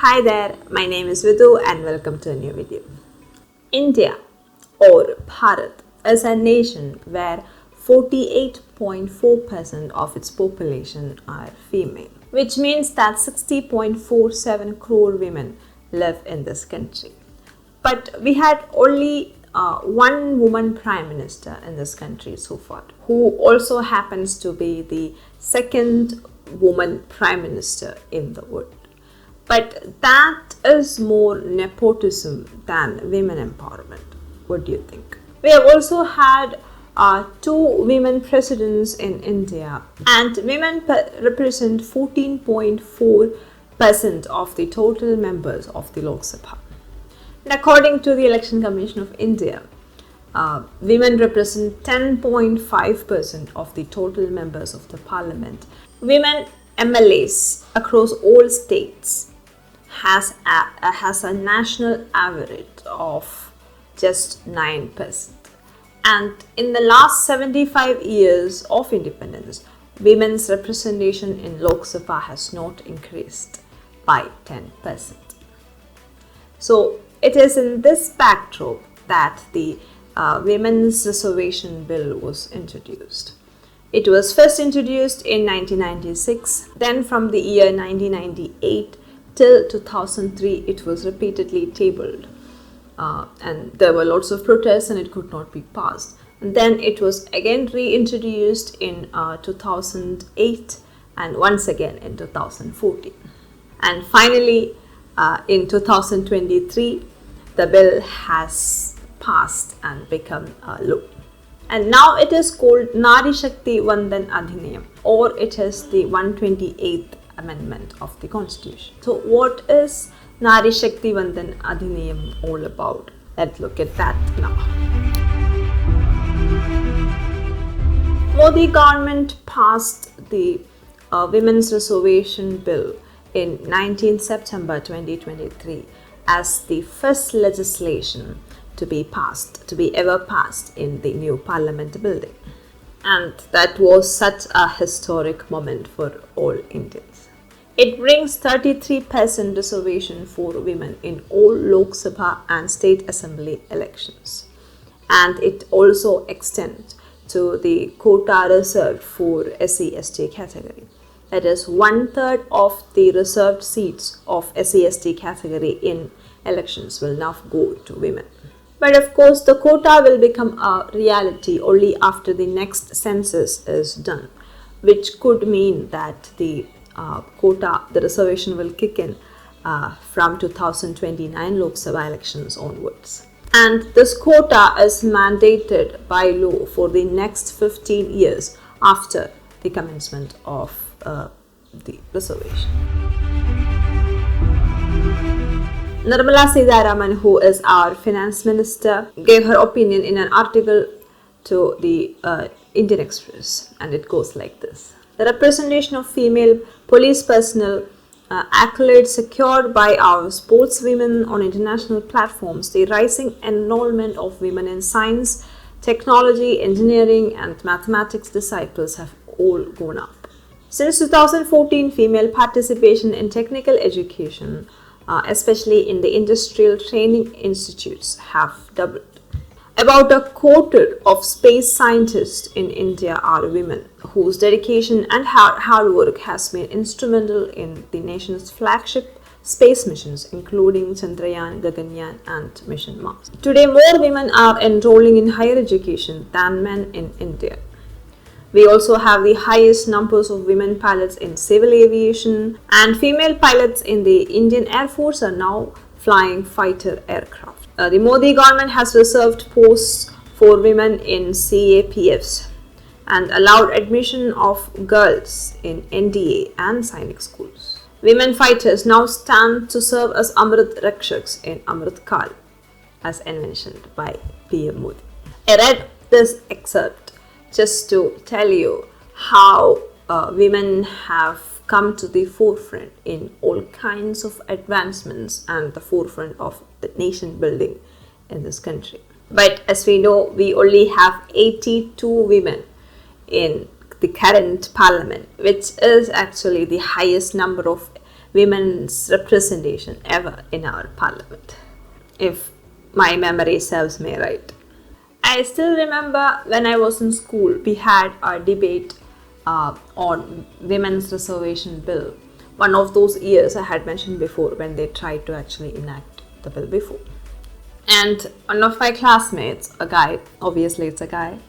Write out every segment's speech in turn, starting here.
Hi there, my name is Vidhu and welcome to a new video. India or Bharat is a nation where 48.4% of its population are female, which means that 60.47 crore women live in this country. But we had only one woman prime minister in this country so far, who also happens to be the second woman prime minister in the world. But that is more nepotism than women empowerment. What do you think? We have also had two women presidents in India, and women represent 14.4% of the total members of the Lok Sabha. And according to the Election Commission of India, women represent 10.5% of the total members of the parliament. Women MLAs across all states has a national average of just 9%. And in the last 75 years of independence, women's representation in Lok Sabha has not increased by 10%. So it is in this backdrop that the Women's Reservation Bill was introduced. It was first introduced in 1996, then from the year 1998 till 2003 it was repeatedly tabled, and there were lots of protests and it could not be passed. And then it was again reintroduced in 2008 and once again in 2014. And finally in 2023 the bill has passed and become law. And now it is called Nari Shakti Vandan Adhinayam, or it is the 128th amendment of the constitution. So what is Nari Shakti Vandan Adhinayam all about? Let's look at that now. Modi government passed the Women's Reservation Bill in 19 September 2023 as the first legislation to be ever passed in the new parliament building. And that was such a historic moment for all Indians. It brings 33% reservation for women in all Lok Sabha and state assembly elections. And it also extends to the quota reserved for SC/ST category. That is, 1/3 of the reserved seats of SC/ST category in elections will now go to women. But of course, the quota will become a reality only after the next census is done, which could mean that the reservation will kick in from 2029 Lok Sabha elections onwards. And this quota is mandated by law for the next 15 years after the commencement of the reservation. Nirmala Sitharaman, who is our finance minister, gave her opinion in an article to the Indian Express, and it goes like this. The representation of female police personnel, accolades secured by our sportswomen on international platforms, the rising enrollment of women in science, technology, engineering and mathematics disciples have all gone up. Since 2014, female participation in technical education, especially in the industrial training institutes, have doubled. About a quarter of space scientists in India are women, whose dedication and hard work has been instrumental in the nation's flagship space missions, including Chandrayaan, Gaganyaan and Mission Mars. Today, more women are enrolling in higher education than men in India. We also have the highest numbers of women pilots in civil aviation, and female pilots in the Indian Air Force are now flying fighter aircraft. The Modi government has reserved posts for women in CAPFs and allowed admission of girls in NDA and Sainik schools. Women fighters now stand to serve as Amrit Rakshaks in Amrit Kal, as mentioned by PM Modi. I read this excerpt just to tell you how women have come to the forefront in all kinds of advancements and the forefront of the nation building in this country. But as we know, we only have 82 women in the current parliament, which is actually the highest number of women's representation ever in our parliament, if my memory serves me right. I still remember when I was in school, we had a debate on Women's Reservation Bill. One of those years I had mentioned before, when they tried to actually enact the bill before. And one of my classmates, a guy, obviously it's a guy,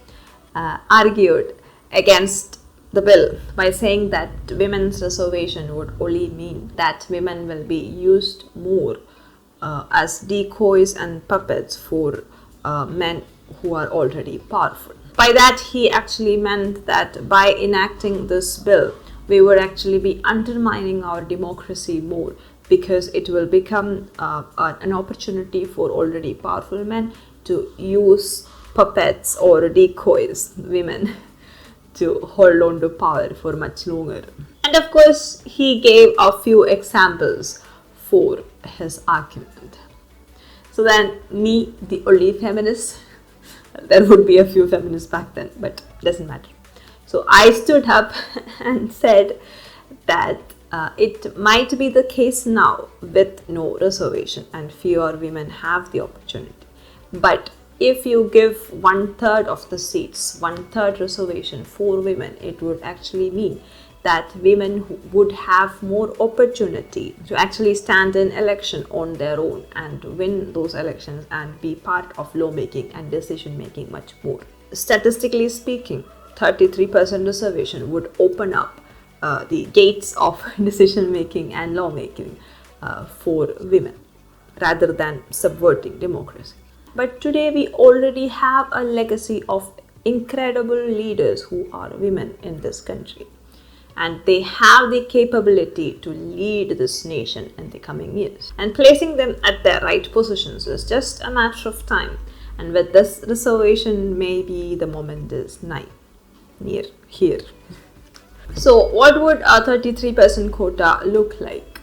argued against the bill by saying that women's reservation would only mean that women will be used more as decoys and puppets for men who are already powerful. By that, he actually meant that by enacting this bill, we would actually be undermining our democracy more, because it will become an opportunity for already powerful men to use puppets or decoys, women, to hold on to power for much longer. And of course, he gave a few examples for his argument. So then, me, the only feminist, there would be a few feminists back then, but doesn't matter. So I stood up and said that it might be the case now with no reservation and fewer women have the opportunity. But if you give 1/3 of the seats, 1/3 reservation for women, it would actually mean that women would have more opportunity to actually stand in election on their own and win those elections and be part of lawmaking and decision making much more. Statistically speaking, 33% reservation would open up the gates of decision making and lawmaking for women, rather than subverting democracy. But today we already have a legacy of incredible leaders who are women in this country, and they have the capability to lead this nation in the coming years. And placing them at their right positions is just a matter of time. And with this reservation, maybe the moment is near here. So what would a 33% quota look like?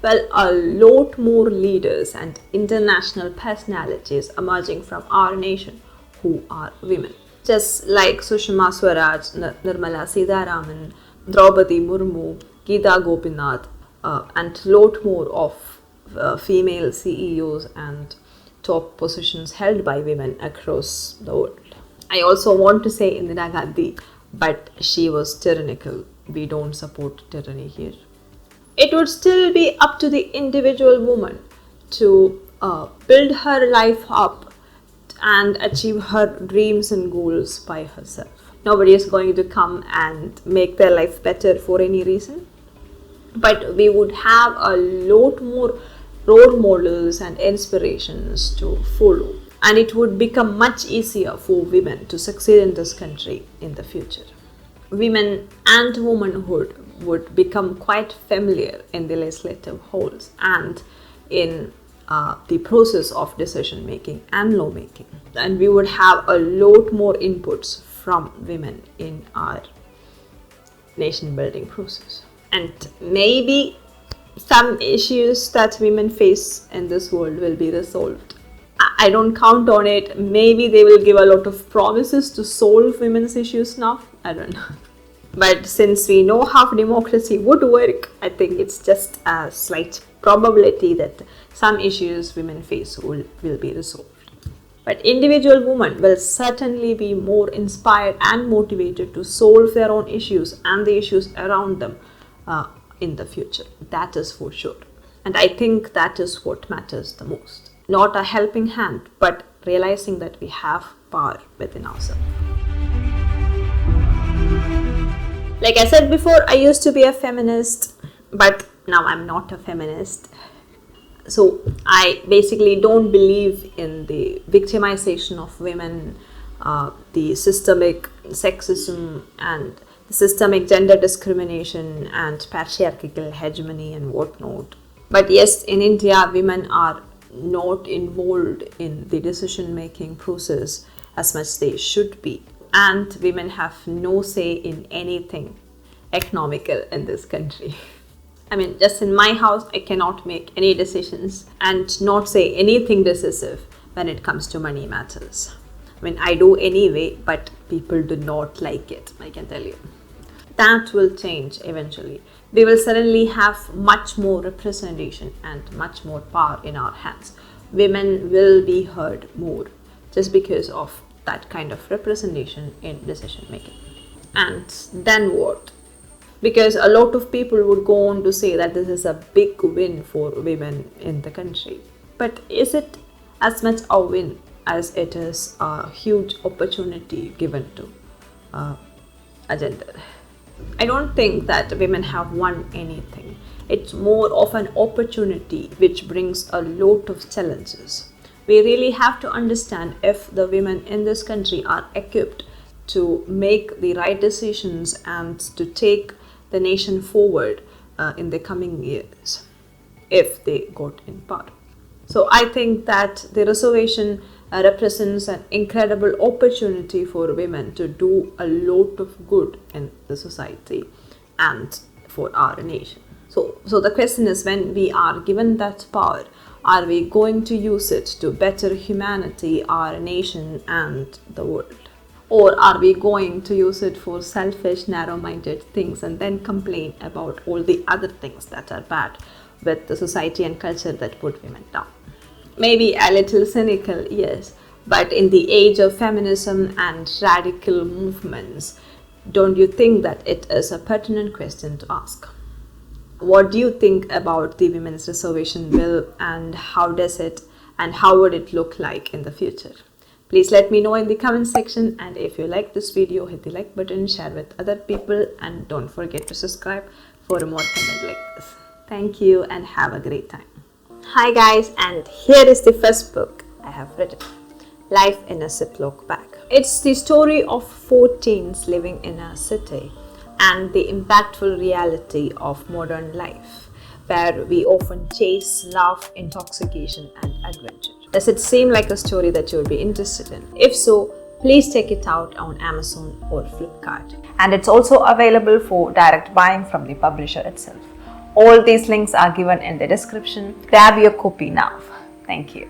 Well, a lot more leaders and international personalities emerging from our nation who are women. Just like Sushma Swaraj, Nirmala Sitharaman, Draupadi Murmu, Geeta Gopinath, and lot more of female CEOs and top positions held by women across the world. I also want to say Indira Gandhi, but she was tyrannical. We don't support tyranny here. It would still be up to the individual woman to build her life up and achieve her dreams and goals by herself. Nobody is going to come and make their life better for any reason. But we would have a lot more role models and inspirations to follow. And it would become much easier for women to succeed in this country in the future. Women and womanhood would become quite familiar in the legislative halls and in the process of decision making and lawmaking. And we would have a lot more inputs from women in our nation building process. And maybe some issues that women face in this world will be resolved. I don't count on it. Maybe they will give a lot of promises to solve women's issues now. I don't know. But since we know how democracy would work, I think it's just a slight probability that some issues women face will be resolved. But individual women will certainly be more inspired and motivated to solve their own issues and the issues around them in the future. That is for sure. And I think that is what matters the most. Not a helping hand, but realizing that we have power within ourselves. Like I said before, I used to be a feminist, but now I'm not a feminist. So I basically don't believe in the victimization of women, the systemic sexism and the systemic gender discrimination and patriarchal hegemony and whatnot. But yes, in India, women are not involved in the decision-making process as much they should be. And women have no say in anything economical in this country. I mean, just in my house, I cannot make any decisions and not say anything decisive when it comes to money matters. I mean, I do anyway, but people do not like it, I can tell you. that will change eventually. We will suddenly have much more representation and much more power in our hands. Women will be heard more just because of that kind of representation in decision making. And then what? Because a lot of people would go on to say that this is a big win for women in the country. But is it as much a win as it is a huge opportunity given to a gender? I don't think that women have won anything. It's more of an opportunity which brings a lot of challenges. We really have to understand if the women in this country are equipped to make the right decisions and to take the nation forward in the coming years if they got in power. So I think that the reservation represents an incredible opportunity for women to do a lot of good in the society and for our nation. So the question is, when we are given that power, are we going to use it to better humanity, our nation and the world? Or are we going to use it for selfish, narrow-minded things and then complain about all the other things that are bad with the society and culture that put women down? Maybe a little cynical, yes, but in the age of feminism and radical movements, don't you think that it is a pertinent question to ask? What do you think about the Women's Reservation Bill, and how would it look like in the future? Please let me know in the comment section, and if you like this video, hit the like button, share with other people, and don't forget to subscribe for more content like this. Thank you and have a great time. Hi guys, and here is the first book I have written, Life in a Ziploc Bag. It's the story of 4 teens living in a city and the impactful reality of modern life, where we often chase love, intoxication and adventure. Does it seem like a story that you would be interested in? If so, please check it out on Amazon or Flipkart. And it's also available for direct buying from the publisher itself. All these links are given in the description. Grab your copy now. Thank you.